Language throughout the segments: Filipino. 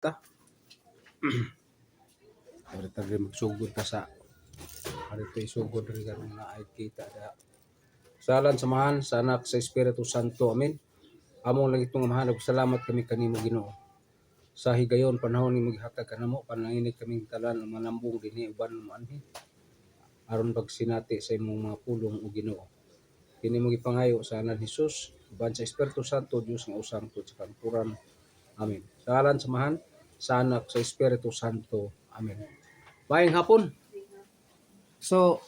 ta. Arita rin magsugod ka sa arito isugod rin ka na ay kita da. Salan samahan sa anak sa Espiritu Santo. Amen. Among lang itong mahal, salamat kami kanimo Ginoo. Sa higayon panahon ni maghatag kanamo pananginit kaming talan ang manambong dinhi uban mo anhi. Aron pagsinati sa imong mga pulong o Ginoo. Kini mo gipangayo sa anak Hesus, uban sa Espiritu Santo, Dios nga usang tud sa kampuran. Amen. Salan samahan sa anak sa Espiritu Santo. Amen. Maayong hapon. So,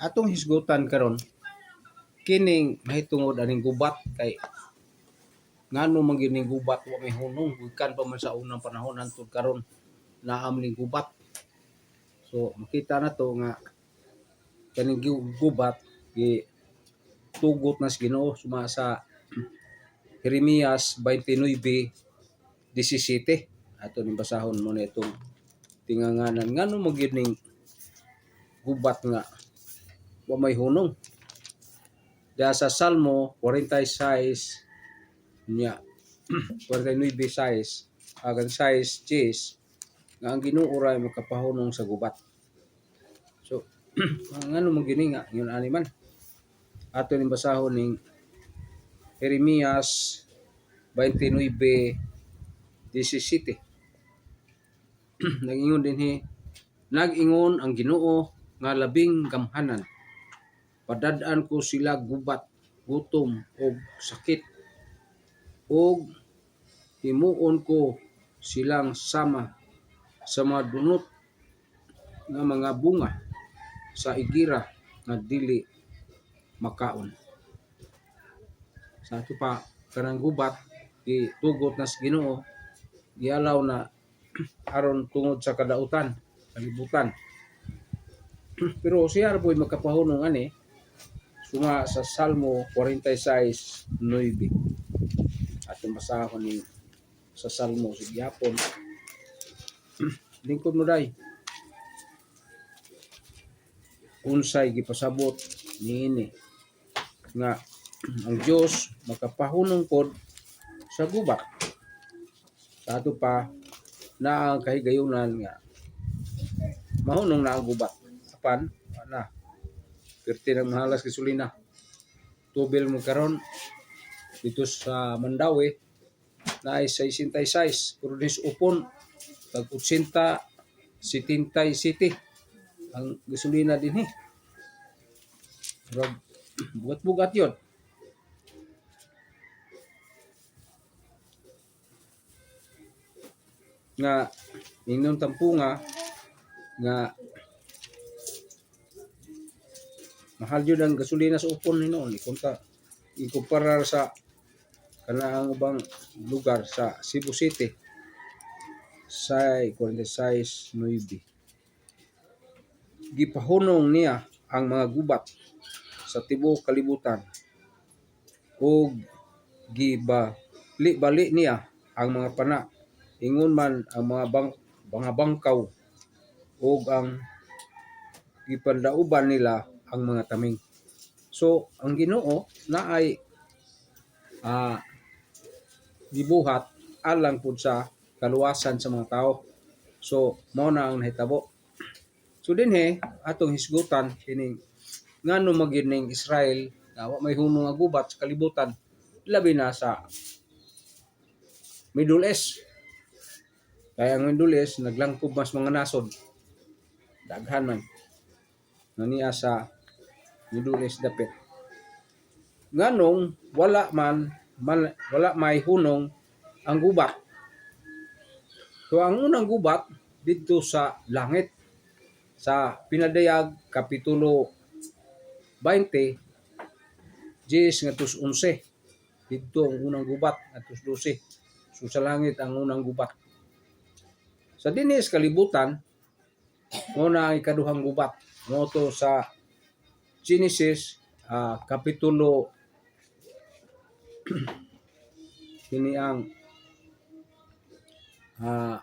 atong hisgutan karon kining mahitungod aning gubat kay ngano man gining gubat wa may hunong gikan pa man sa unang panahon hangtod karon naam ning gubat. So, makita na to nga kaning gubat gi tugot na sa Ginoo suma sa Jeremias 29:17. Ato ning basahon mo na itong tinganganan ngano mo gining gubat nga wa may hunong. Diya sa Salmo 46 nya 49:6 agan 6:10 nga ang Ginoo ray makapahunong sa gubat. So ngano mo gini nga yun ani man. Ato ning basahon ning Jeremias 29:17. Nag-ingon dinhi, nag-ingon ang Ginoo nga labing gamhanan. Padad-an ko sila gubat, gutom o sakit. O himuon ko silang sama sa mga dunot nga mga bunga sa igira nga dili makaon. Sa ato pa kanang gubat gitugot na sa Ginoo, gialaw na aron tungod sa kadautan, kalibutan. Pero siya ra po'y makapahunong ani suma sa Salmo 46:9. Atong basahon ni sa Salmo sa gihapon. Lingkod mo day. Unsay gipasabot niini nga ang Dios makapahunong pod sa gubat. Sa ato pa na ang kahigayunan nga mahunong na ang gubat. Apan na perti ng mahalas gasolina. Tubil mo karon dito sa Mandawi na ay 66 pero dis upon tag 80-77 ang gasolina din bugat-bugat yun. Nga inyong tampunga nga mahal yun ang gasolina sa upon noon. Ikumparar sa kanaang ubang lugar sa Cebu City sa 46:9. Gipahunong niya ang mga gubat sa tibuok kalibutan o gibali niya ang mga pana. Ingon man ang mga bangkaw o ang gipandauban nila ang mga taming. So, ang Ginoo na ay gibuhat alang pud sa kaluwasan sa mga tao. So, mao na ang nahitabo. So dinhi atong hisgutan kining ngano magining Israel nga wa may hunong nga gubat sa kalibutan labi na sa Middle East. Kaya ang Middle East naglangkob mas mga nasod. Daghan man. Naniya sa Middle East dapit. Nganong wala may hunong ang gubat. So ang unang gubat dito sa langit sa Pinadayag kapitulo 20 10 ngadto 11 dito ang unang gubat ngadto 12. So sa langit ang unang gubat. Sa dinhi sa kalibutan mo na ang ikaduhang gubat. Mo to sa Genesis kapitulo kini ang 4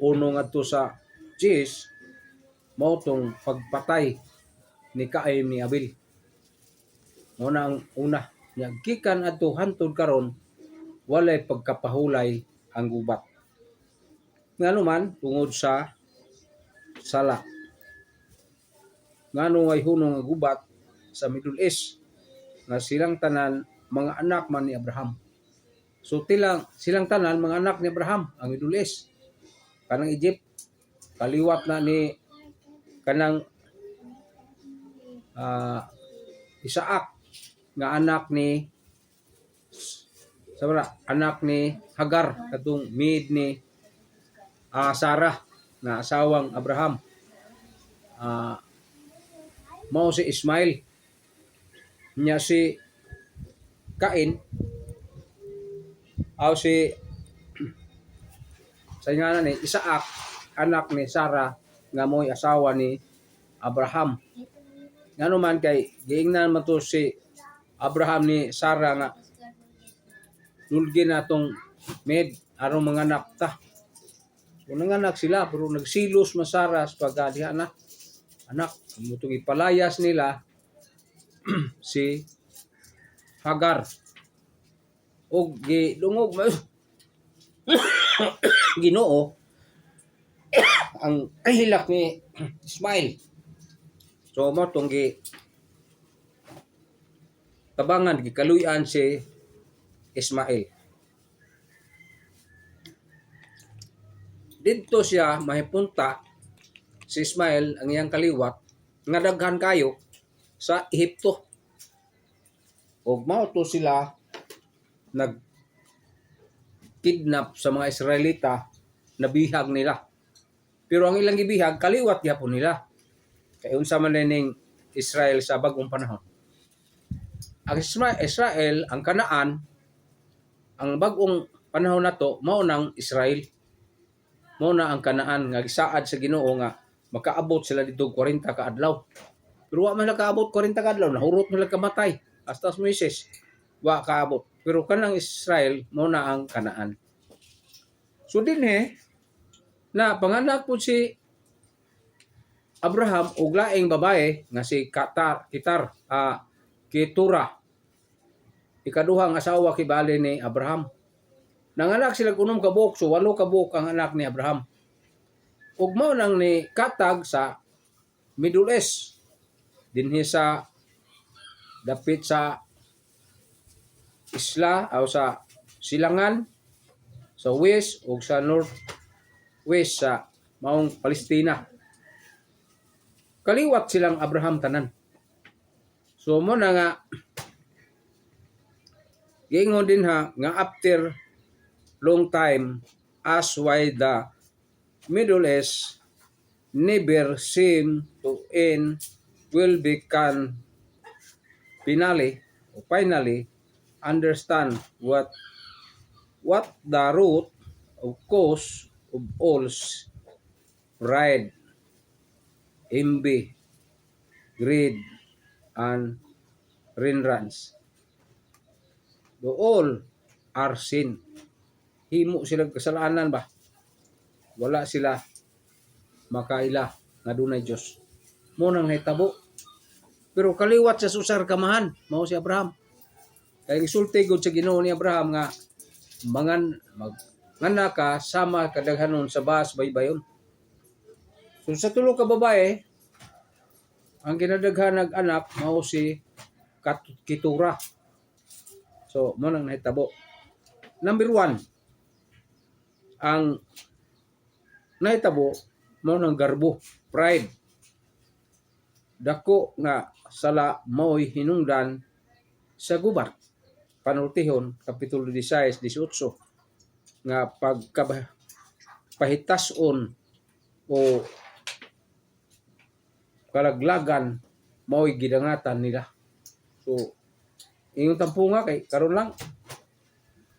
uno ngadto sa 10 mao tong pagpatay ni Cain ni Abel. Mao na ang una. Gikan adto hantod karon walay pagkapahulay ang gubat. Ngano man tungod sa sala. Ngano ay hunong nga gubat sa Middle East nga silang tanan mga anak man ni Abraham. So silang tanan mga anak ni Abraham ang Middle East. Kanang Egypt kaliwat na ni kanang Isaac nga anak ni Hagar katong maid ni Sarah na asawang Abraham. Mao si Ismail nya si Cain aw si sa ngalan ni Isaac anak ni Sarah nga mo'y asawa ni Abraham. Ngano man kay giingnan man to si Abraham ni Sarah nga nulgi na tong maid aron mga anak ta. Kung nanganak sila pero nagsilos man Sarah sa pagadiha na anak mutong ipalayas nila si Hagar og gidungog Ginoo ang hilak ni Ismail. So mo tong tabangan gikaluyan si Ismail. Dito siya mahipunta si Ismail ang iyang kaliwat nga daghan kayo sa Ehipto. Og mao to sila nag-kidnap sa mga Israelita na bihag nila. Pero ang ilang gibihag kaliwat gyapon nila. Kay unsa man ning Israel sa bagong panahon. Ang Israel, ang Kanaan, ang bagong panahon nato mao nang Israel. Mao na ang Kanaan nga gisaad sa Ginoo nga makaabot sila dito 40 ka adlaw. Pero wa man nakaabot 40 ka adlaw, nahurot nila kamatay. Hasta sa Moises wa kaabot. Pero kanang Israel mao na ang Kanaan. So dinhi na panganak po si Abraham og laing babae nga si Ketura. Ikaduhang asawa kibali ni Abraham. Nanganak sila kunom ka buok, so 8 ka buok ang anak ni Abraham. Ug mao nang ni katag sa Middle East dinhi sa dapit sa isla o sa silangan sa west ug sa north west sa maong Palestina. Kaliwat silang Abraham tanan. So mo na nga giingon din ha nga after long time as why the Middle East never seem to end will become finally understand what the root of cause of all pride, envy, greed, and hindrance. Do all are sin. Himo sila kasalanan ba? Wala sila makaila nga dunay Dios. Mo nang hitabo. Pero kaliwat sa susar kamahan, mao si Abraham. Kay gisulti gud sa Ginoo ni Abraham nga ngana ka sama kadaghanon sa bas baybayon. So sa tulo ka babae, ang ginadaghan nag anak mao si Ketura. So mo nang nahitabo. Number 1, ang nahitabo mo nang garbo, pride. Dako nga sala mao'y hinungdan sa gubat. Panultihon, Kapitulo 16, 18, nga pagpahitason o kalaglagan mao'y gidangatan nila. So, ingong tampunga kay karon lang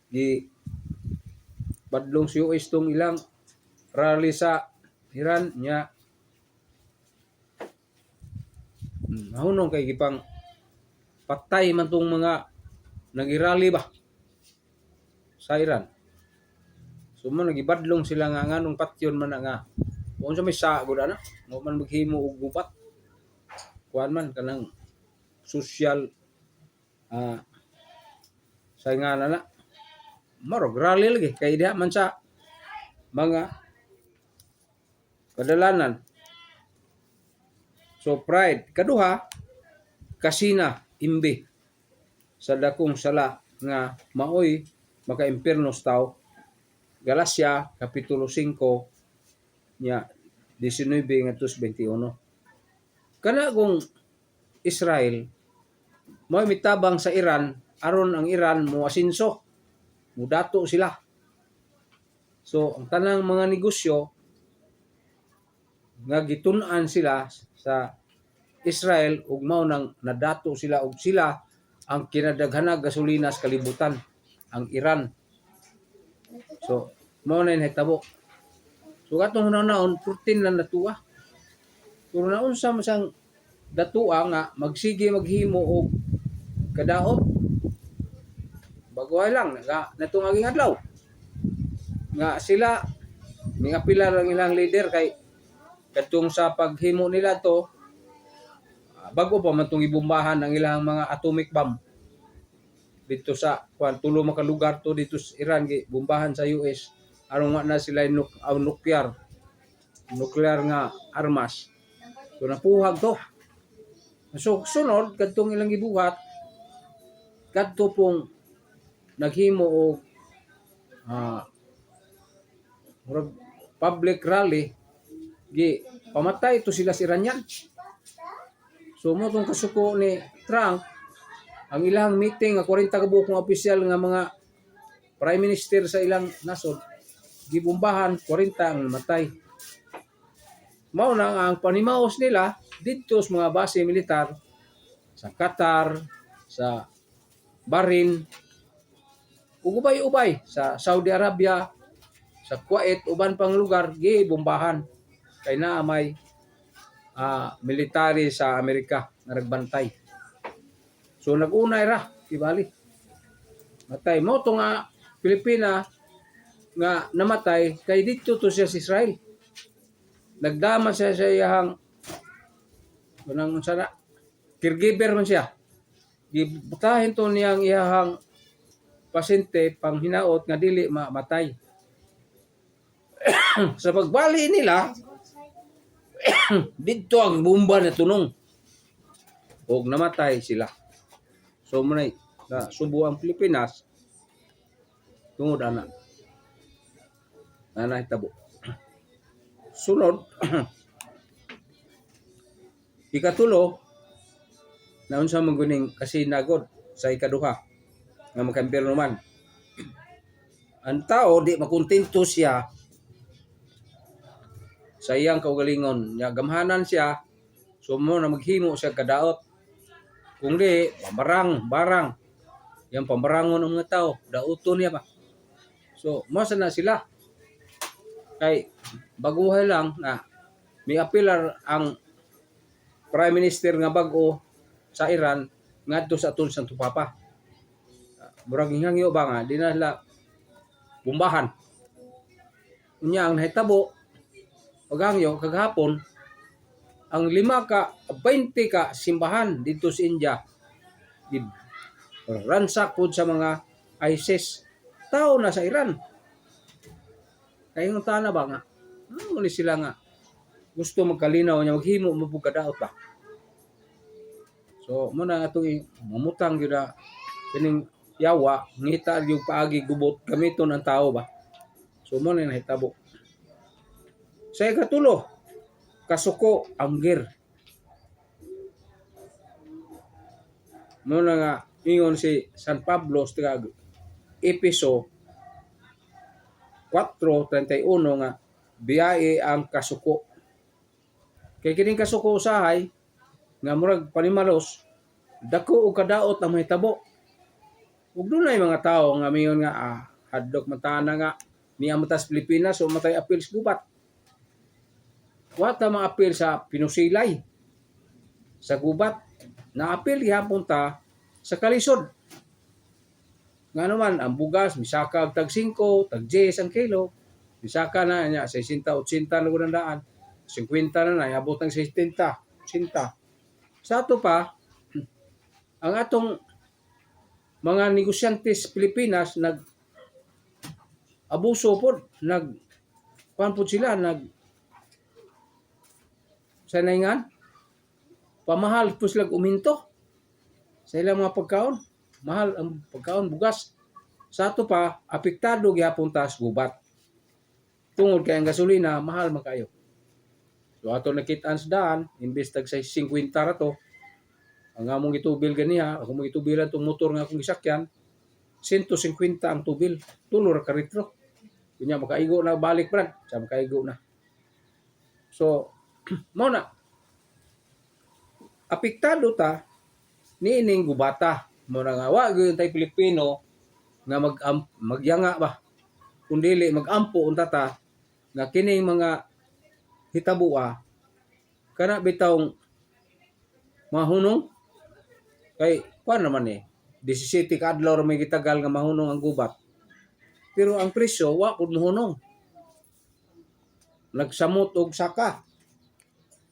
di badlong siyo istong ilang rally sa Iran nya mahunong kay gipang patay man tong mga nagirally ba sa Iran. So man nagibadlong sila nga nganong patyon man nga unsa may sa gud ana mo man maghimo og gubat kuan man kanang social saingan na marog rally lagi kay diha man sa mga kadalanan. So pride kaduha kasina imbi sa dakong sala nga maoy maka-impiernos taw. Galacia kapitulo 5 nya 19 ngadto 21. Kana kung Israel mo mitabang sa Iran aron ang Iran mo asinso, mudato sila. So ang tanang mga negosyo nga gitun-an sila sa Israel ug mao nang nadato sila ug sila ang kinadaghanag gasolina sa kalibutan, ang Iran. So mao na nahitabo. So katong naon 14 lang natuwa. Pero naunsa man sang datua nga magsige maghimo og kadaot. Bago lang nga natong aging adlaw. Nga sila mga pilar ang ilang leader kay katong sa paghimo nila to bago pa man tong ibombahan ang ilang mga atomic bomb dito sa tulo maka lugar to dito sa Iran gi bombahan sa US aron na sila nuclear nga armas. So napuhag to. So sunod kadtong ilang gibuhat kadto pong naghimo og public rally gi pamatay to sila sa Iranian. So mo tong kasuko ni Trump ang ilang meeting nga 40 ka buok nga opisyal nga mga prime minister sa ilang nasod gibombahan 40 ang namatay. Mao na ang panimaos nila dito sa mga base militar sa Qatar, sa Bahrain, ug ubay-ubay sa Saudi Arabia, sa Kuwait, uban pang lugar gibombahan kay naa may military sa Amerika nga nagbantay. So nag-unay ra kibali. Matay mo to nga Pilipina nga namatay kay dito to siya sa Israel. Nagdama siya sa iyang unang sana caregiver man siya. Gibutahin to niyang iyang pasyente pang hinaot nga dili mamatay. Sa pagbali nila dito ang bomba na tunong og namatay sila. So munay na subo ang Pilipinas tungod ana hitabo. Sunod ikatulo naun sa mangguning kasinagod sa ikaduha nga makampirno man. Ang tao di makontento siya sa iyang kaugalingon, nya gamhanan siya so mo na maghimo siya kadaot. Kung di barang yang pambarangon ng mga tao dauton niya ba. So mo na sila kay baguhay lang na may apilar ang Prime Minister nga bag-o sa Iran ngadto sa aton Santo Papa. Murag hingangyo ba nga di na sila bombahan. Unya ang nahitabo pagangyo kagahapon ang 20 ka simbahan dito sa India ransak po sa mga ISIS tao na sa Iran. Kaya yung tana ba nga muli sila nga gusto magkalinaw niya maghimo mapugkadaot ba. So muna atong mamutang gyud na kining yawa ngita yung paagi gubot gamiton ang tao ba. So mo na nahitabo. Sa ikatulo kasuko anggir. Mo na nga ingon si San Pablo sa Epeso 4:31 nga biyae ang kasuko. Kay kining kasuko usahay nga murag panimalos dako og kadaot ang mahitabo. Ug dunay mga tawo nga mayon nga hadlok matana nga niya matas Pilipinas o matay apil sa gubat. Wata mga apil sa pinusilay sa gubat na apil gihapon ta sa kalisod. Nga naman ang bugas misaka tag 5, tag 10 ang kilo. Misaka na niya 60, 80 na gunandaan. 50 na na abot ng 60, 80. Sa ato pa ang atong mga negosyante sa Pilipinas abuso po, kuan po sila, sanayngan, pamahal po sila uminto sa ilang mga pagkaon. Mahal ang pagkaon, bugas. Sa ato pa, apektado gyapon ta sa gubat. Tungod kay ang gasolina, mahal man kayo. So ato nakitaan sa daan, imbes tag sa 50 ra to, ang among gitubil ganiha, ako mo gitubilan tong motor nga akong gisakyan, 150 ang tubil, tulo ra ka litro. Kunya makaigo na balik brad, sa makaigo na. So mo na apektado ta niining gubata. Mo na nga wa gyud tay Pilipino nga magyanga ba. Kundili magampo unta ta nga kining mga hitabua kana bitawng mahunong kay kuan naman 17 ka adlaw ra may gitagal nga mahunong ang gubat. Pero ang presyo wa pud mohunong. Nagsamot og saka.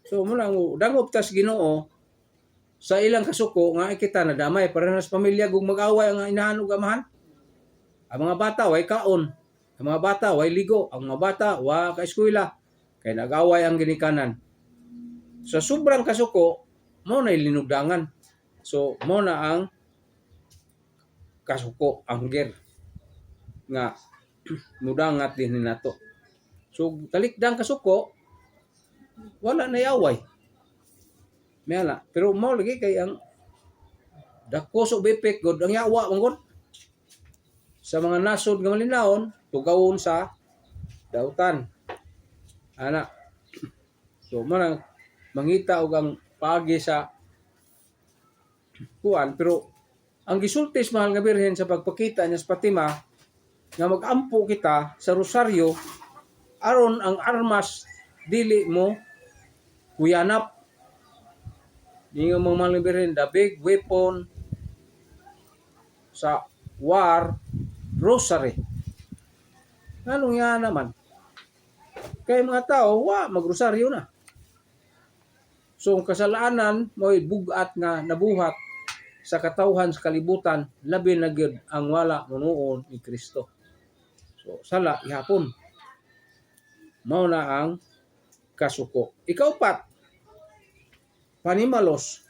So mo lang dangop tas Ginoo sa ilang kasuko nga kita na damay parehas pamilya gug mag-away ang inahan ug amahan. Ang mga bata way kaon, ang mga bata way ligo, ang mga bata wa ka eskwela kay nag-away ang ginikanan. Sa sobrang kasuko mo na linugdangan. So mo na ang kasuko ang ger nga mudangat din nato. So talikdang kasuko wala na yaway. Mela, pero mo lagi kay ang dako so bipik god ang yawa mangod. Sa mga nasod nga malinawon, tugawon sa dautan. Ana. So man mangita og ang paagi sa kuan, pero ang gisultis mahal nga birhen sa pagpakita niya sa Fatima nga magampo kita sa rosaryo aron ang armas dili mo kuyanap. Yung mga birhen, the big weapon sa war, rosary. Anong yan naman? Kaya mga tao, magrosaryo na. So, ang kasalanan mo'y bugat nga nabuhat sa katawhan sa kalibutan, labi na gyud ang wala munuon ni Kristo. So, sala, ihapon. Mao na ang kasuko. Ikaupat, panimalos,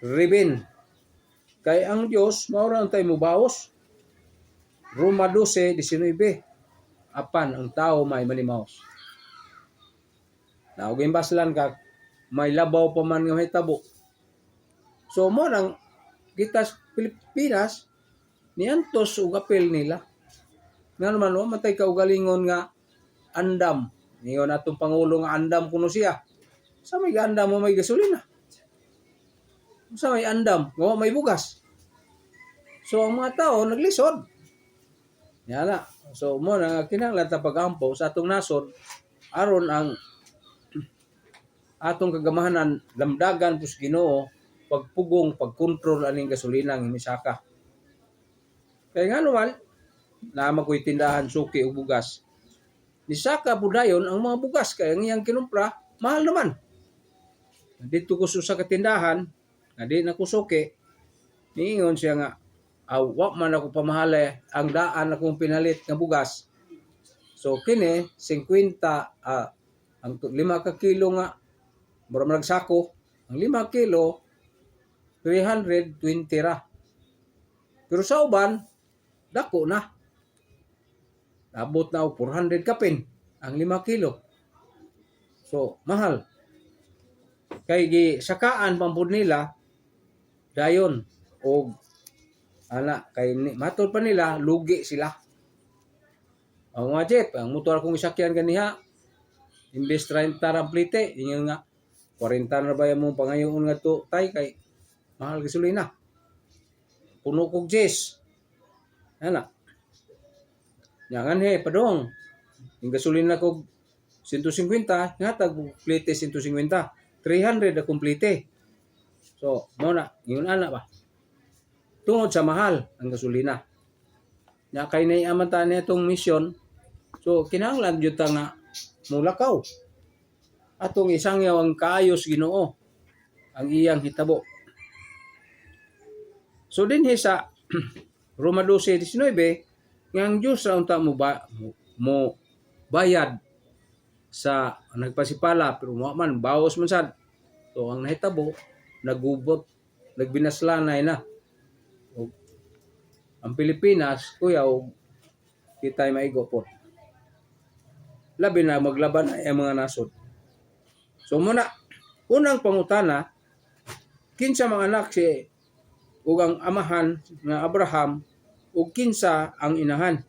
ribin. Kay ang Dios mao ra tay mubaos. Roma 12:19. Apan ang tao may manimaos. Na og imbaslan ka may labaw pa man nga hitabo. So mo nang kita sa Pilipinas niantos og apel nila. Nga naman matay kaugalingon nga andam. Niyon atong pangulo nga andam kuno siya. Sa may andam mo may gasolina. Sa may andam mo may bugas. So ang mga tao naglisod. Yana. So mo na kinahanglan ta pagampo sa atong nasod aron ang atong kagamahanan lamdagan pus Ginoo pagpugong pagkontrol aning gasolina ng misaka. Kaya nga naman na makoy tindahan suki o bugas. Nisaka budayon ang mga bugas kaya ang iyang kinumpra mahal naman. Dito ko sa katindahan nga di na ko suki niingon siya nga wa man ako pamahali ang daan akong pinalit nga bugas. So kini 50 ang 5 ka kilo nga mura nagsako ang 5 kilo 320 ra. Pero sa uban dako na. Abot na og 400 kapin ang 5 kilo. So mahal. Kay gi sakaan pampud nila dayon og kay matod pa nila lugi sila. Ang mga jeep, ang motor akong isakyan ganiha imbes 30 ra plite, ingon nga 40 na ba yung pangayoon nga to tay kay mahal gasolina. Puno kog jis. Ana. Yangan padong. Yung gasolina kog 150, ngatag plite 150. 300 akong plite. So, mo na, yun ana ba? Tungod sa mahal ang gasolina. Nya kay nay amanta niya itong mission. So kinahanglan jud ta nga mulakaw. Atong isangyaw ang kaayos Ginoo ang iyang hitabo. So dinhi sa Roma 12:19 Nga ang Diyos ra unta mo bayad sa nagpasipala pero mo man bawas man sad. So ang nahitabo nagubot, nagbinaslanay na. O, ang Pilipinas kuya og kitay maigo po. Labi na maglaban ay ang mga nasod. So muna unang pangutana kinsa mga anak si ug ang amahan nga Abraham ug kinsa ang inahan.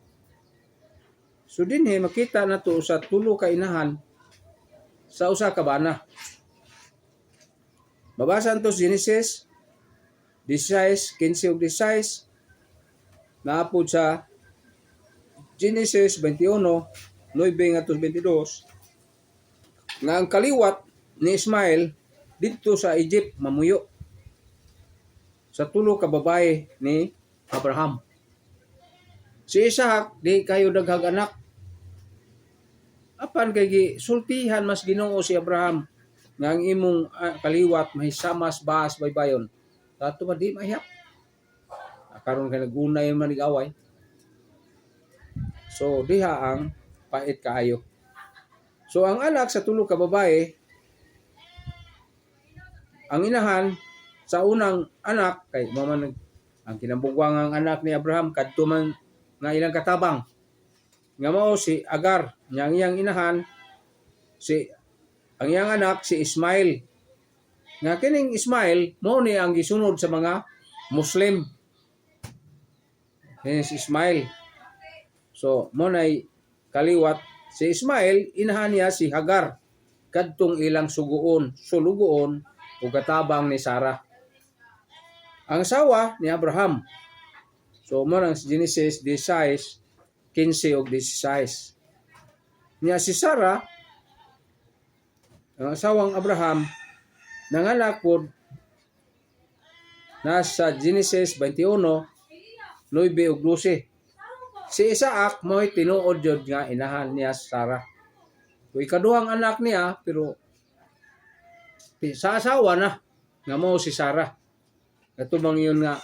So dinhi makita nato sa tulo ka inahan sa usa ka bana. Babasa to Genesis 16, 15 ug 16 naapod sa Genesis 21, 9 ngadto 22 nga ang kaliwat ni Ismael didto sa Egypt mamuyo sa tulo ka babae ni Abraham. Si Isaac di kayo daghag anak. Apan kay sultihan mas Ginoo si Abraham nga ang imong kaliwat mahisamas baas baybayon. Tato ba di mahiyap? Karon kay nagunay man away. So diha ang pait kaayo. So ang anak sa tulo ka babae, ang inahan sa unang anak kay maman ang kinabugwangang anak ni Abraham kadto man nga ilang katabang. Nga mao si Agar, yang iyang inahan ang iyang anak si Ismail. Nga kining Ismail mao ni ang gisunod sa mga Muslim. Kini si Ismail. So mo nay kaliwat si Ismail inahan niya si Hagar kadtong ilang sulugoon ug katabang ni Sarah. Ang asawa ni Abraham. So mo nang Genesis 16, 15 ug 16. Niya si Sarah ang asawang Abraham nanganak pod nasa Genesis 21, 9 ug 12. Si Isaac mo'y tinuod jud nga inahan niya Sarah. So ikaduhang anak niya pero sa asawa na nga mao si Sarah. Katubang yun nga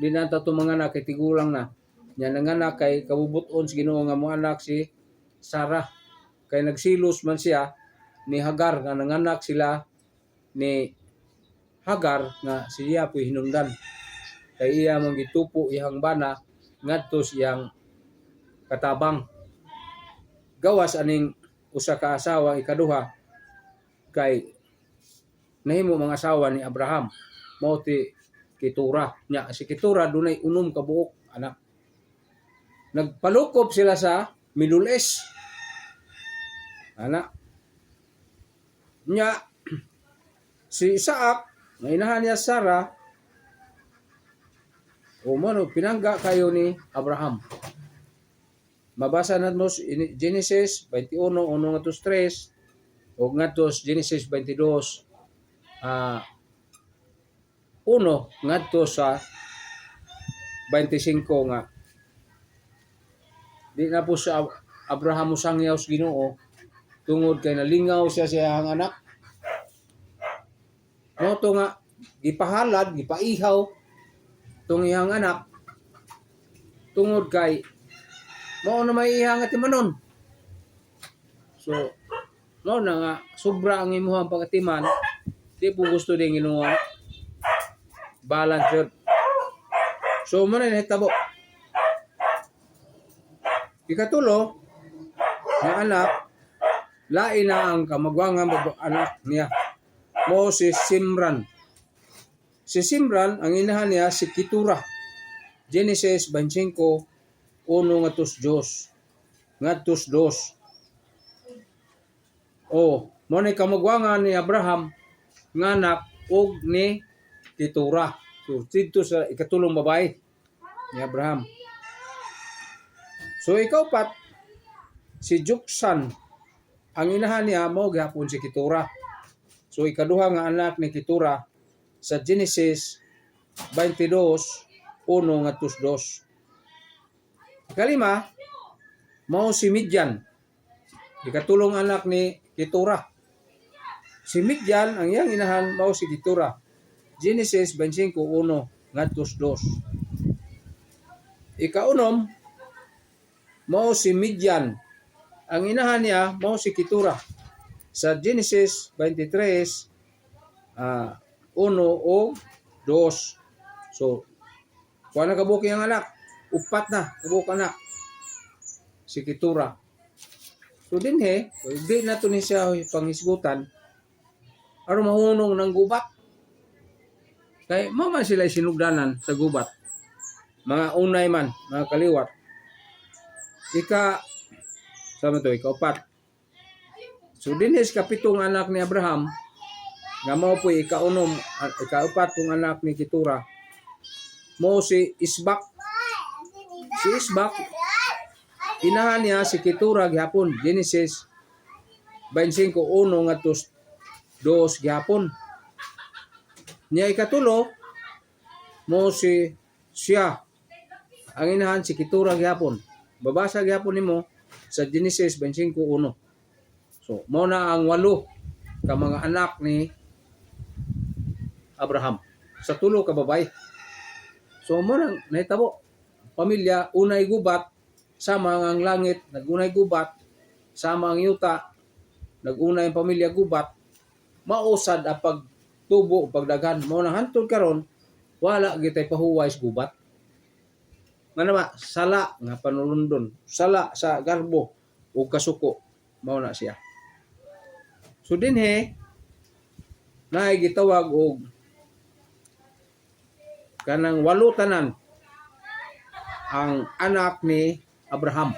di na to mga anak kay tigulang na. Nya nanganak kay kabubuton sa Ginoo nga mo anak si Sarah. Kay nagsilos man siya ni Hagar nga nanganak sila ni Hagar nga siya po'y hinungdan. Kay iya mong gitupo iyang bana ngadto siyang katabang. Gawas aning usa ka asawa ikaduha kay nahimo mga asawa ni Abraham mao ti Ketura. Nya si Ketura dunay unom ka buok anak. Nagpalukop sila sa Middle East. Anak. Nya si Isaac nga inahan niya Sarah umano pinangga kayo ni Abraham. Mabasa nato Genesis 21, 1 ngadto 3 ug ngadto Genesis 22 1 ngadto sa 25 nga di na po sa Abraham musangyaw sa Ginoo tungod kay nalingaw siya sa iyang anak. No to nga gipahalad, gipaihaw tong iyang anak tungod kay mao na may ihang at timanon. So mao na nga sobra ang imuhang pagatiman di po gusto din Ginoo balance yun. So mo na nahitabo ikatulo ng anak lain na ang kamagwangang anak niya mo si Simran. Si Simran ang inahan niya si Ketura. Genesis 25, 1 ngadtos 2 ngadtos 2. Mo ni kamagwangan ni Abraham nga anak og ni Ketura. So dito sa ikatulong babae ni Abraham. So ikaw pat si Joksan ang inahan niya mao gihapon si Ketura. So ikaduha nga anak ni Ketura sa Genesis 22, 1 ngadto 2. Kalima mao si Midian. Ikatulong anak ni Ketura. Si Midian ang iyang inahan mao si Ketura. Genesis 25, 1 ngadto 2. Ikaunom, mao si Midian. Ang inahan niya mao si Ketura. Sa Genesis 23, 1 o 2. So, kuha na kabuki ang anak. Upat na kabuk anak. Si Ketura. So dinhe, di na to ni siya pangisgutan. Aron mahunong ng gubat. Kay mama sila sinugdanan sa gubat. Mga unay man, mga kaliwat. Ika-upat. So dinhe sa kapitong anak ni Abraham, nga mao po ika-upat kong anak ni Ketura. Mo si Isbak. Si Isbak, inahan niya si Ketura gihapon. Genesis 25:1 ngadto 2 gihapon. Niya ikatulo, mo si siya. Ang inahan si Ketura gihapon. Babasa gihapon nimo sa Genesis 25:1. So, mo na ang 8 ka mga anak ni Abraham. Sa tulo ka babay. So, mo nang nahitabo. Pamilya, unay gubat, sama ang langit, nagunay gubat, sama ang yuta, nagunay ang pamilya gubat, mausad ang pagtubo, pagdaghan. Mo nang hantod karon, wala gitay pahuway sa gubat. Nga naman, sala nga panulundon, sala sa garbo o kasuko, mao na siya. So dinhe, naay gitawag og kanang 8 tanan ang anak ni Abraham.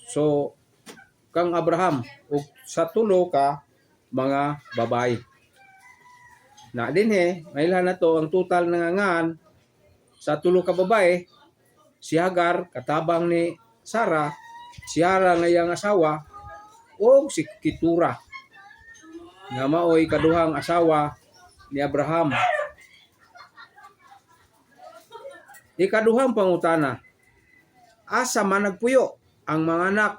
So, kang Abraham, ug sa tulo ka mga babae. Na dinhe, mailhan na to ang total nangangan sa tulo ka babae, si Hagar, katabang ni Sarah, si Hara nga iyang asawa, o si Ketura, nga maoy kaduhang asawa ni Abraham. Ikaduhang pangutana, asa man nagpuyo ang mga anak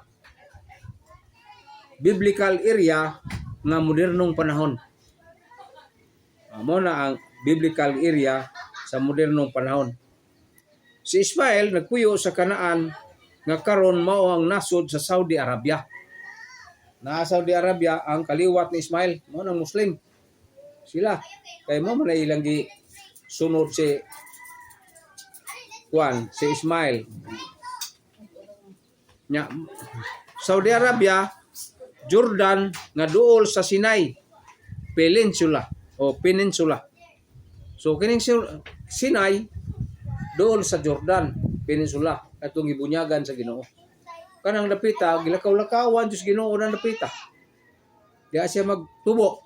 biblical area nga modernong panahon. Amo na ang biblical area sa modernong panahon. Si Ismael nagpuyo sa Kanaan nga karon mao ang nasod sa Saudi Arabia. Na Saudi Arabia ang kaliwat ni Ismael, mao nang Muslim. Sila kay mo man ilang gi sunod si Ismail. Nya Saudi Arabia, Jordan nga duol sa Sinai Peninsula. So kining Sinai duol sa Jordan Peninsula katong gibunyagan sa Ginoo. Kanang dapita gilakaw-lakawan Dios Ginoo nang dapita. Diya siya magtubo.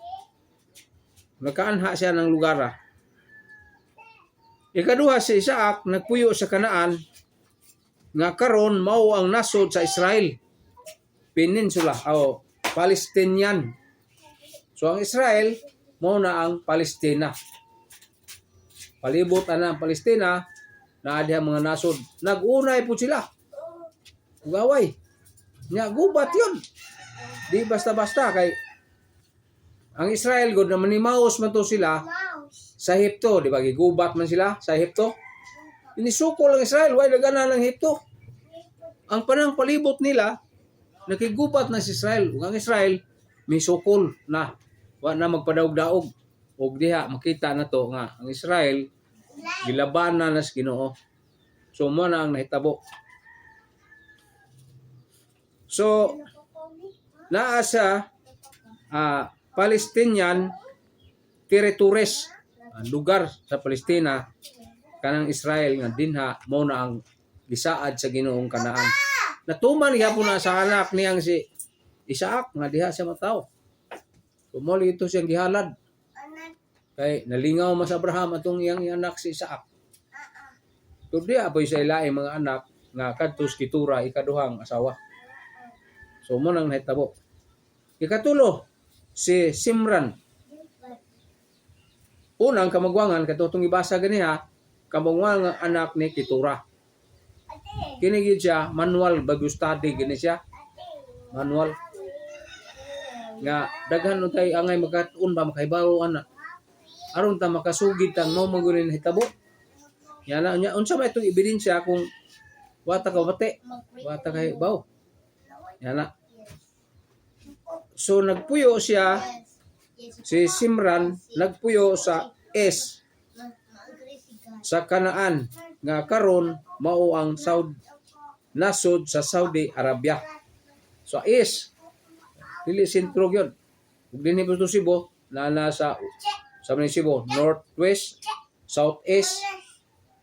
Nakaanha siya ng lugar. Ikaduha si Isaac nagpuyo sa Kanaan nga karon mao ang nasod sa Israel Peninsula o Palestinian. So ang Israel mao na ang Palestina. Palibot ana ang Palestina na adya mga nasod. Nag-unay po sila. Gaway. Nya gubat yun. Di basta-basta kay ang Israel god na manimaos man to sila sa Ehipto, di ba? Gigubat man sila sa Ehipto. Inisukol ang Israel, why nagana ng Ehipto? Ang panang palibot nila, nakigubat na si Israel. Ug ang Israel, may sukol na. Wa na magpadaog-daog. Ug diha, makita na to nga, ang Israel, gilabanan na sa Ginoo. So, mo na ang nahitabo. So, naa sa Palestinian territories, lugar sa Palestina, kanang Israel nga dinha mao na ang gisaad sa Ginoong Kanaan. Natuman gihapon na sa anak niyang si Isaac nga diha siya mataw. Sumuli ito siyang gihalad. Kay nalingaw mas Abraham atong iyang anak si Isaac. Tudi apoy sa ilaing mga anak nga kadtos Ketura ikaduhang asawa. So mo nang nahitabo. Ikatulo si Simran. Unang kamagwangan katutong ibasa ganiha, kamagwangan anak ni Ketura. Kini gid siya manual Bible study gini siya. Manual. Nga daghan untay angay magkatuon ba makahibaw ana. Aron ta makasugid tang no magunin hitabo. Yan na nya unsa ba itong ebidensya kung wata ka mate, wata kay baw. Yan na. So nagpuyo siya si Simran nagpuyo sa sa Kanaan nga karon mao ang nasod sa Saudi Arabia. So dili sentro gyud. Ug dinhi sa Cebu na nasa sa Cebu, northwest, southeast,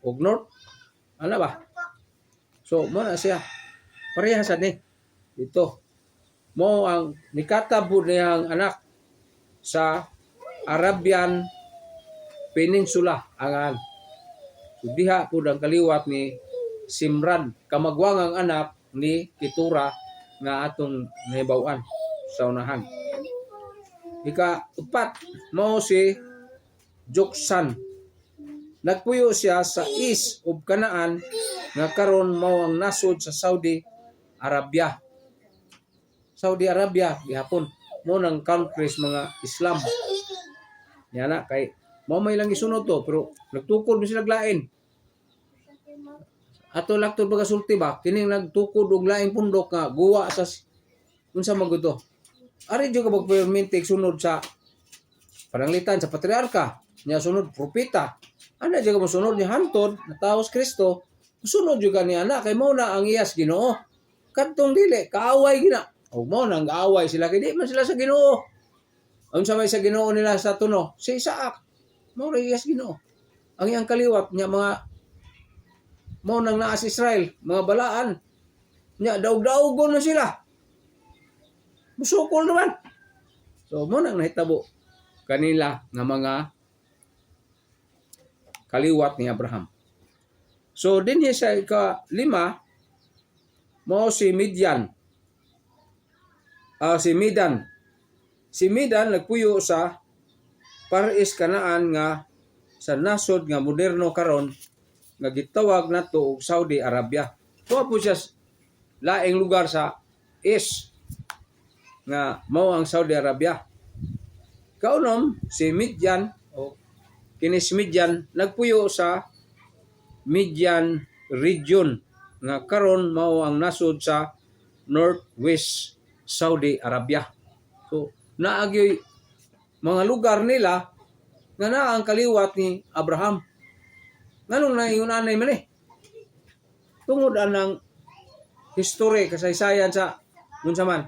ug north. Ano ba? So mo na siya. Parehas ni dito. Mo ang nikatabud niyang anak sa Arabian Peninsula angan. So diha pud ang kaliwat ni Simran, kamagwang ang anak ni Keturah nga atong nahibaw-an sa unahan. Ika-4 mao si Joksan. Nagpuyo siya sa East ug Kanaan nga karon mao ang nasod sa Saudi Arabia. Saudi Arabia gihapon mo nang countries mga Islam. Yana kay mao may lang isunod to pero nagtukod mo sila lain. Ato lakton pagasulti ba kining nagtukod og laing pundok nga guwa sa unsa man gud to. Ari jud ka magpermente sunod sa pananglitan sa patriarka, nya sunod propeta. Ana jud ka mosunod ni hantod na taos Kristo, sunod jud ka ni ana kay mao na ang iyas Ginoo. Kadtong dili kaaway gina. O mao nang gaaway sila kay di man sila sa Ginoo. Unsa may sa Ginoo nila sa tuno? Si Isaac. Mao ra iyas Ginoo. Ang iyang kaliwat nya mga mao nang naa sa Israel, mga balaan. Nya daog-daogon na sila. Musukol naman. So mo nang nahitabo kanila nga mga kaliwat ni Abraham. So dinhi sa ika-5 mao si Midian. Si Midan. Si Midan nagpuyo sa Paris Kanaan nga sa nasod nga moderno karon nga gitawag nato og Saudi Arabia. Tuwa po siya laing lugar sa East nga mao ang Saudi Arabia. Kaunom si Midian o kini si Midian nagpuyo sa Midian region nga karon mao ang nasod sa northwest Saudi Arabia. So naagyoy mga lugar nila nga naa ang kaliwat ni Abraham. Nganong naingunanay man tungod anang history kasaysayan sa unsa man.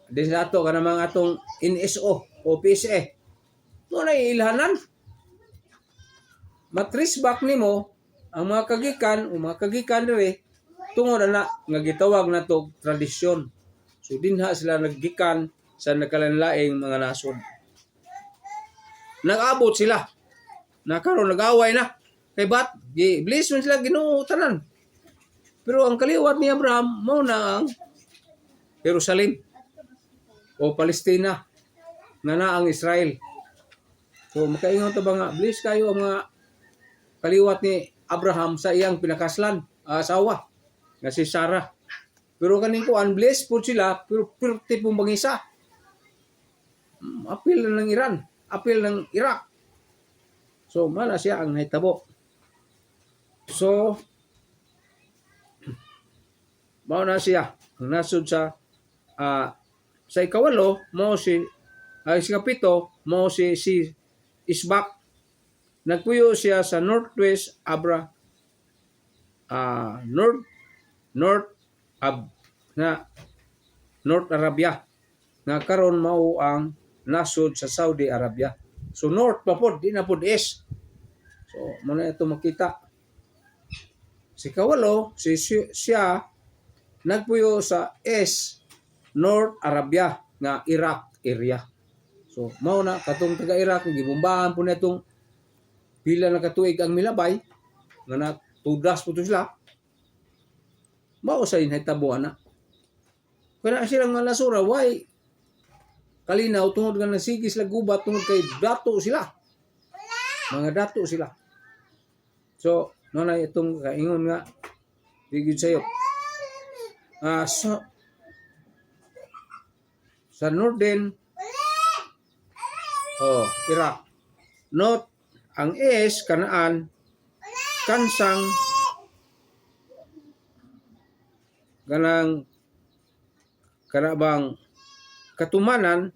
Din sa ato kana mga atong NSO o PSA. Mo na ilhanan. Matris back nimo ang mga kagikan diri tungod ana nga gitawag nato tradisyon. So dinha sila naggikan sa nakalanlaing mga nasod. Nag-abot sila. Na karon nag-away na. Kay bat, bless man sila Ginoo tanan. Pero ang kaliwat ni Abraham mao na ang Jerusalem o Palestina nga na ang Israel. So makaingon ta ba nga bless kayo ang mga kaliwat ni Abraham sa iyang pinakaslan asawa nga si Sarah. Pero kaning kuan bless pud sila pero perti pong bangisa. Apil ng Iran, apil ng Iraq. So, mala siya ang nahitabo. So, mao na siya. Ang nasod sa ikawalo, mo si ikapito, mo si Isbak. Nagpuyo siya sa northwest North Arabia. Nga karon mao ang nasod sa Saudi Arabia. So north pa pod, di na pod east. So muna ito makita. Si kawalo, siya nagpuyo sa east North Arabia nga Iraq area. So mao na katong taga Iraq gibombahan po netong pila na katuig ang milabay nga natudras po sila. Mao sa inhitabo ana. Kaya sila nga nasura, why kalinaw tungod nga nasigis sila gubat tungod kay dato sila. Mga dato sila. So, na itong kaingon nga bigid sayo. So, sa northern Iraq. North ang Kanaan kansang ganang kanabang katumanan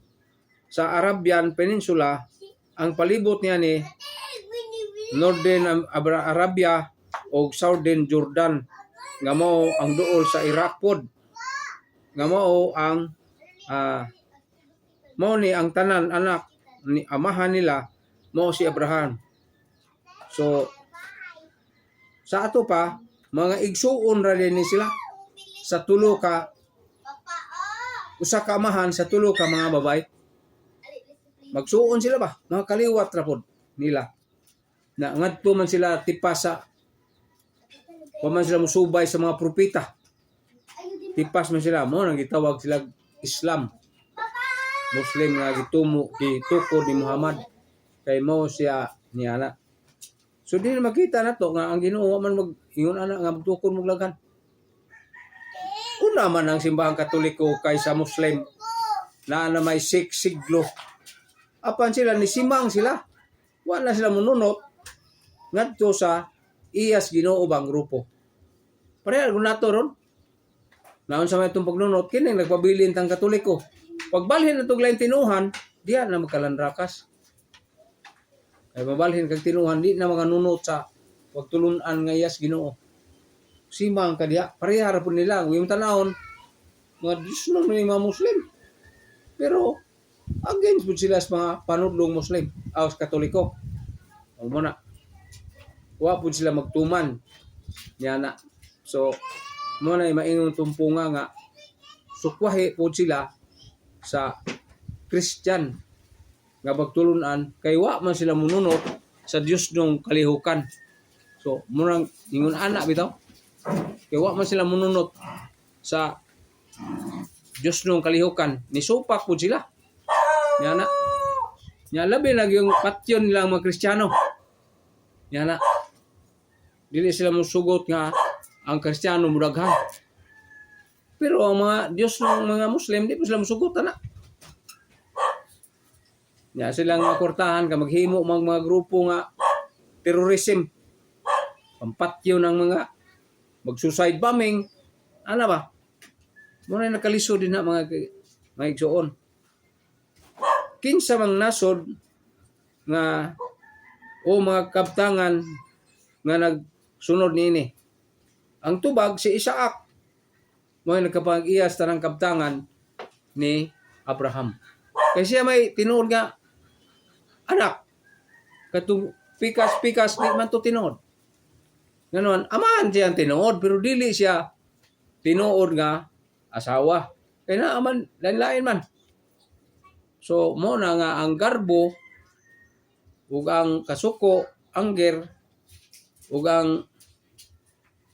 sa Arabian Peninsula. Ang palibot niya ni Northern Arabia o Southern Jordan nga mao ang duol sa Iraq pod, nga mao ang mao ni ang tanan anak ni amahan nila mao si Abraham. So sa ato pa mga igsuon ra din ni sila sa tulo ka usa ka amahan sa tulo ka mga babay. Magsuon sila ba? Mga kaliwat ra pod nila. Na ngadto man sila tipas sa man sila musubay sa mga propeta. Tipas man sila mo nang gitawag sila Islam. Muslim nga gitukod ni Muhammad kay mao siya niana. So di na makita nato nga ang Ginoo man mag-ingon ana nga magtukod mo laghan. Una man ang simbahang Katoliko kaysa Muslim na may 6 siglo. Apan sila ni simang sila. Wala sila mununot ngadto sa iyas Ginoo bang grupo. Pareha gud nato ron. Naon sa may itong pagnunot kini nagpabilin tang Katoliko. Pagbalhin na itong lain tinuhan, diyan na magkalandrakas. Ay mabalhin kag tinuhan, di na maganunot sa pagtulunan nga iyas Ginoo. Simang ka diya, pareha ra po nila. Yung tanahon, mga Diyos na mga Muslim. Pero, against po sila sa mga panudlong Muslim, sa Katoliko. O muna, huwag po sila magtuman. Yan na. So, muna ay maingon tumpunga nga, sukwahi po sila sa Christian nga pagtulunan kay wa man sila mununot sa Dios nung kalihukan. So murang ingon ana bitaw kay wa man sila mununot sa Dios nung kalihukan, ni supak po sila yana nya labi lagi yung patyon nila mga Kristiyano yana dili sila musugot nga ang Kristiyano mudaghan. Pero ang mga Diyos ng mga Muslim, di po sila musugutan na. Ya, silang makortahan ka maghimo mga grupo nga terrorism. Pampatyo ng mga mag-suicide bombing. Ano ba? Muna nakaliso din na mga igsuon. Kinsa mang nasod nga o mga kabtangan nga nagsunod niini. Ang tubag si Isaac. Mo nagkapag-iyas tanang kabtangan ni Abraham. Kasi siya may tinuod nga anak. Katong pikas-pikas di man to tinuod. Ganon, amahan siya ang tinuod pero dili siya tinuod nga asawa. Kaya na aman lain-lain man. So mo na nga ang garbo ug ang kasuko, angger ug ang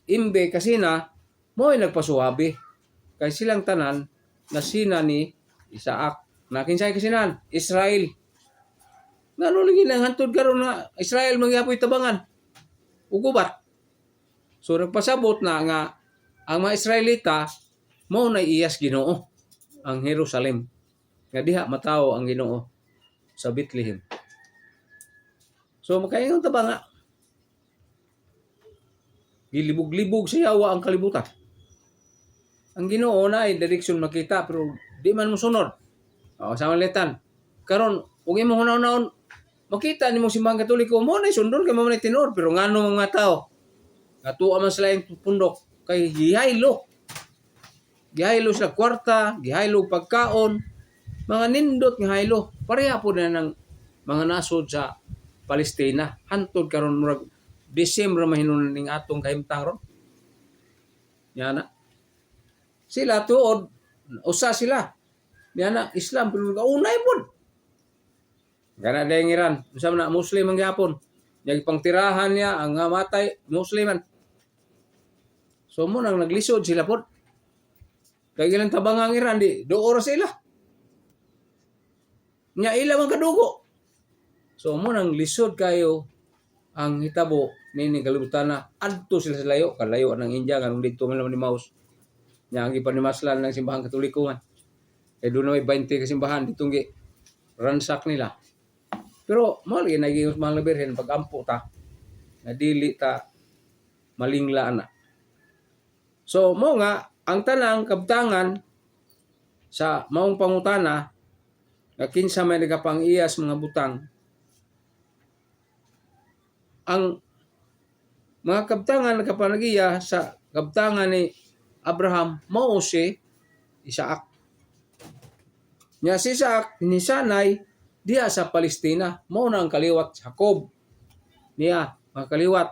imbe kasina mo ay nagpasuhabi kay silang tanan na sina ni Isaac. Na kinsay kasinan? Israel. Ngano lagi nang hantod karon nga Israel magyapoy tabangan. Ugubat. So nagpasabot na nga ang mga Israelita mao na iyas Ginoo ang Jerusalem. Nga diha matawo ang Ginoo sa Bethlehem. So makaingon ta ba nga gilibog-libog sa yawa ang kalibutan. Ang Ginoo na ay direksyon makita pero di man mo sunod. Sa malitan. Karon ug imo hunaw-hunaw makita nimo simbahang Katoliko mo na sundon kay mo na tinor pero ngano mga tao. Katuwa man sila yung pundok kay gihaylo. Gihaylo sila kwarta, gihaylo pagkaon, mga nindot nga haylo. Pareha po na ng mga nasod sa Palestina. Hantod karon murag Disyembre mahinunan ning atong kahimtang ron. Yana. Sila tuod usa sila. Yana Islam pero kaunay pud. Gana dayang Iran, usa na Muslim ang gyapon. Yang pangtirahan niya ang matay Musliman. So mo nang naglisod sila pod. Kay ilang tabang ang Iran di doora sila. Nya ila man kadugo. So mo nang lisod kayo ang hitabo nini kalibutan na adto sila sa layo kalayo ng India kanang dito man ni Maus. Nya ang ipanimaslan ng simbahang Katoliko man. Eh doon na may 20 kasimbahan ditong gi ransak nila. Pero mali naging mahal na birhen pag ampo ta na dili ta malingla na. So mo nga ang tanang kabtangan sa maong pangutana nga kinsa may nagapang-iyas mga butang, ang mga kabtangan nagapanagiya sa kabtangan ni Abraham mao si Isaac. Nya si Isaac nisanay diha sa Palestina, mao na ang kaliwat Jacob niya, mga kaliwat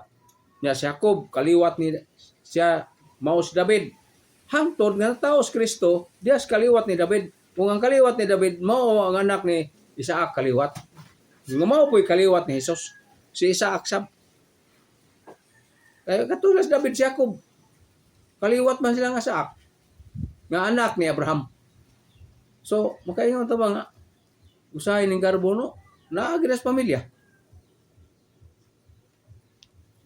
niya si Jacob, kaliwat ni siya mao si David. Hangtod nga taos Kristo diha sa kaliwat ni David. Kung ang kaliwat ni David mao ang anak ni Isaac kaliwat. Nga mao po'y kaliwat ni Jesus. Si Isaac sab. Kaya katulas David si Jacob. Kaliwat man sila nga Isaac. Nga anak ni Abraham. So, makaingon ta ba nga usahay ning karbono naa gid sa pamilya.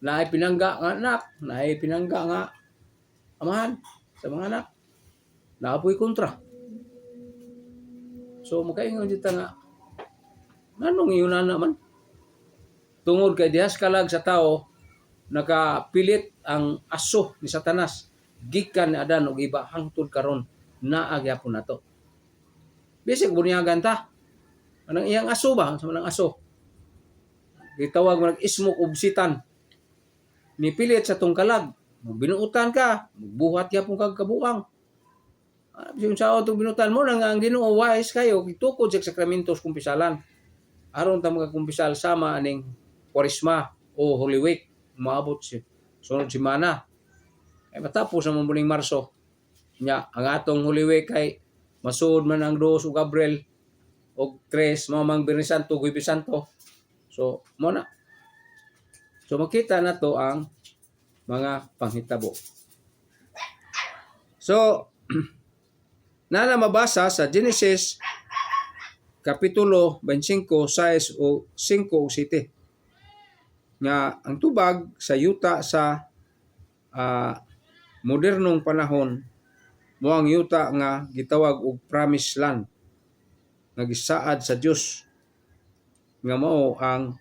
Naay pinangga nga anak, naay pinangga nga amahan sa mga anak. Naapoy kontra. So makaingon jud ta nga nganong iyon na naman. Tungod kay dihas kalag sa tao nakapilit ang aso ni Satanas gikan ni Adan ug iba hangtod karon naa gyapon nato. Bisig bunyagan ta. Anang iyang aso ba? Sa manang aso. Gitawag mo nag-ismok ubsitan. Nipilit sa tungkalag. Binuutan ka, buhat yapon kag kabuang. Yung sa auto binutan mo nang ang Ginoo wise kayo gitukod sa sakramentos kumpisalan. Aron ta magkumpisal sama aning Kwaresma o Holy Week, maabot si sunod semana. Ay matapos ang muling Marso. Nya ang atong Holy Week kay masuod man ang 2 ug Abril og 3 mao mang Biyernes Santo, Huwebes Santo. So mo na. So makita na to ang mga panghitabo. So nana mabasa sa Genesis Kapitulo 25, 6 o 5 o 7 nga ang tubag sa yuta sa modernong panahon mo ang yuta nga gitawag og promised land nga gisaad sa Dios nga mao ang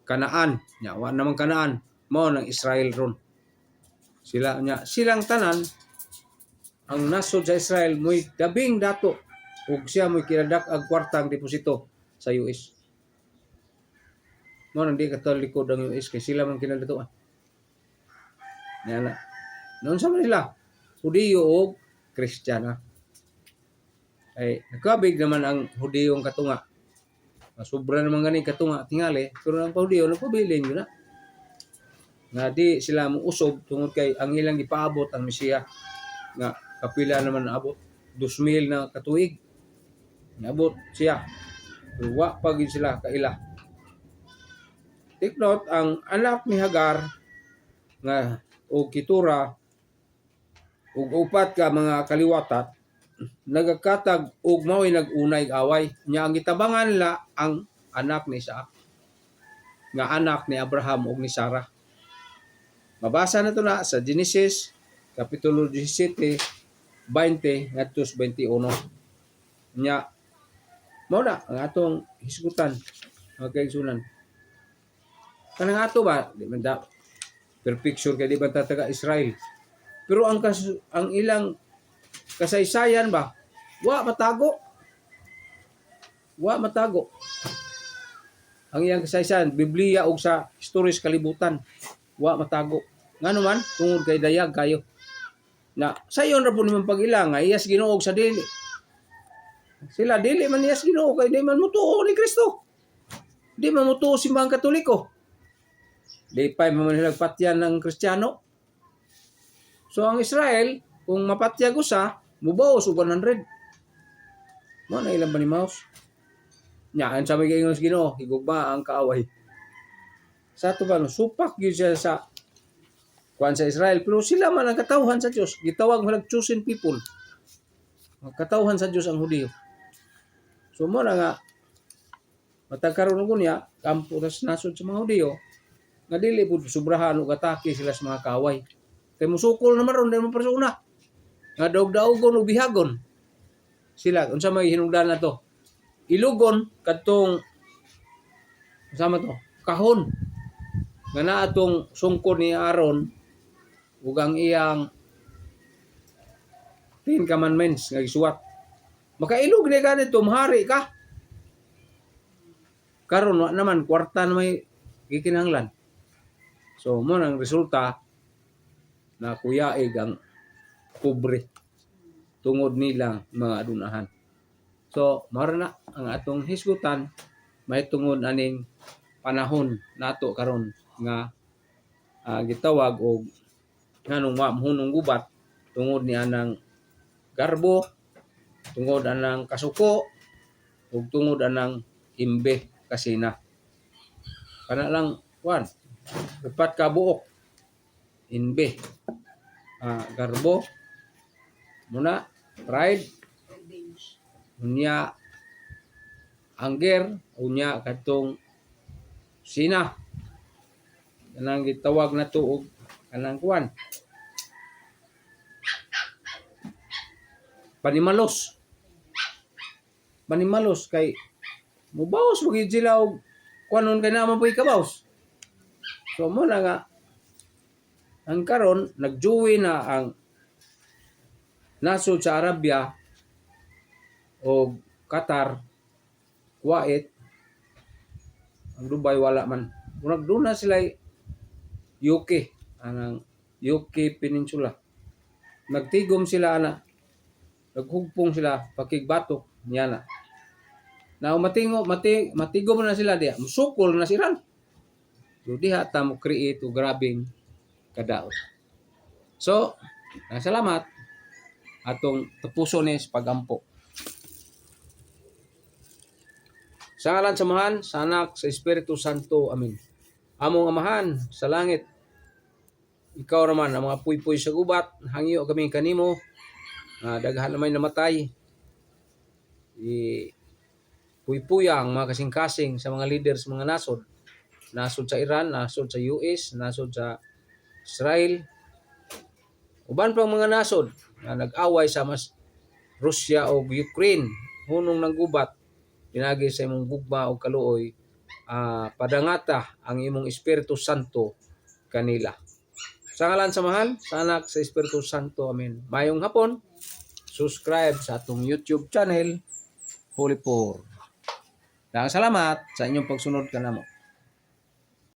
Kanaan nya wa namang Kanaan mao ng Israel ron. Silang tanan ang nasod sa Israel mo'y dabing dato ug siya mo'y kinadak ag kwartang deposito sa US. Mo nang di katoliko ang US kay sila man kinadatoan. Nana. Noon sa Manila, Hudiyo o Kristiyana. Ay nakabig naman ang Hudiyong katunga. Sobra naman gani katunga tingali, pero ang Hudiyo nagpabilin yun na. Nga di sila mo usob tungod kay ang ilang gipaabot ang Mesiya nga kapila naman abot 2,000 na katuig. Abot siya. Pero wa pa gid sila kaila. Take note, ang anak ni Hagar nga o Kitura ug upat ka mga kaliwatat nagakatag og mao'y nag-unay away. Nya ang gitabangan nila ang anak ni Isaac nga anak ni Abraham ug ni Sarah. Mabasa na to na sa Genesis Kapitulo 17, 20 ngadto 21. Nya mao na ang atong hisgutan okay sunan. Kanang ato ba di man da perfection kay di ba taga Israel. Pero ang ilang kasaysayan ba wa matago. Wa matago. Ang iyang kasaysayan Biblia ug sa historis kalibutan wa matago. Ngano man tungod kay dayag kayo. Na sayon ra pud man pag-ila nga iyas Ginoo sa dili. Sila dili man iyas Ginoo kay di man mutuo ni Kristo. Di man mutuo simbahang Katoliko. Di pa man nagpatyan ng Kristiyano. So ang Israel kung mapatyag usa mubaos og 100. Mo na ilang panimaos. Nya ang sabi kay Ginoo higugma ang kaaway. Sa ato ba no supak gyud siya sa kuan sa Israel pero sila man ang katawhan sa Dios. Gitawag mo chosen people. Ang katawhan sa Dios ang Hudiyo. So mo na nga matagkaroon ko niya kampo sa nasod sa mga Hudiyo nga dili pud sobrahan og atake sila sa mga kaaway. Kay musukol naman ron dahil persona. Nga daog-daogon o bihagon. Sila, unsa may hinungdan na to? Ilugon, katong, sama to, kahon. Nga na atong sungkod ni Aaron, ug ang iyang 10 commandments nga gisuwat. Makailog ni ganito, mahari ka. Karon wa naman kwarta na may gikinahanglan. So mo nang resulta na kuyaig ang pobre tungod nilang mga adunahan. So mao na ang atong hisgutan may tungod aning panahon nato karon nga gitawag og nganong mahunong gubat tungod ni anang garbo, tungod anang kasuko, ug tungod anang imbe kasina. Kana lang kuan, upat ka buok, imbe, garbo, muna, pride, unya, anger, unya katong sina. Kanang gitawag na to og kanang kuan. Panimalos. Panimalos kay mubawas mo gid sila og kuanon kay naman po ikabaws. So mo na nga ang karon nagjuwi na ang nasod sa Arabia o Qatar, Kuwait, ang Dubai wala man. Kung nagduna sila UK, anang UK Peninsula. Nagtigom sila ana. Naghugpong sila pakigbatok niya na. Now matigom na sila diya. Musukol na sila. So diha ta mo create o grabing kadaot. So, salamat atong tapuson ni pagampo. Sa ngalan sa Amahan, sa Anak, sa Espiritu Santo. Amen. Among Amahan sa langit, ikaw naman ang mga puy-puy sa gubat, hangyo kami kanimo, daghan na may namatay. Puy-puyang mga kasing-kasing sa mga leaders, mga nasod. Nasod sa Iran, nasod sa US, nasod sa Israel. Uban pang mga nasod na nag-away sa mas Russia o Ukraine, hunong ng gubat, pinagi sa imong gugma o kaluoy, padangata ang imong Espiritu Santo kanila. Sa ngalan sa Mahal, sa Anak, sa Espiritu Santo. Amen. Mayong hapon, subscribe sa atong YouTube channel, Holy Pour. Salamat sa inyong pagsunod kanamo.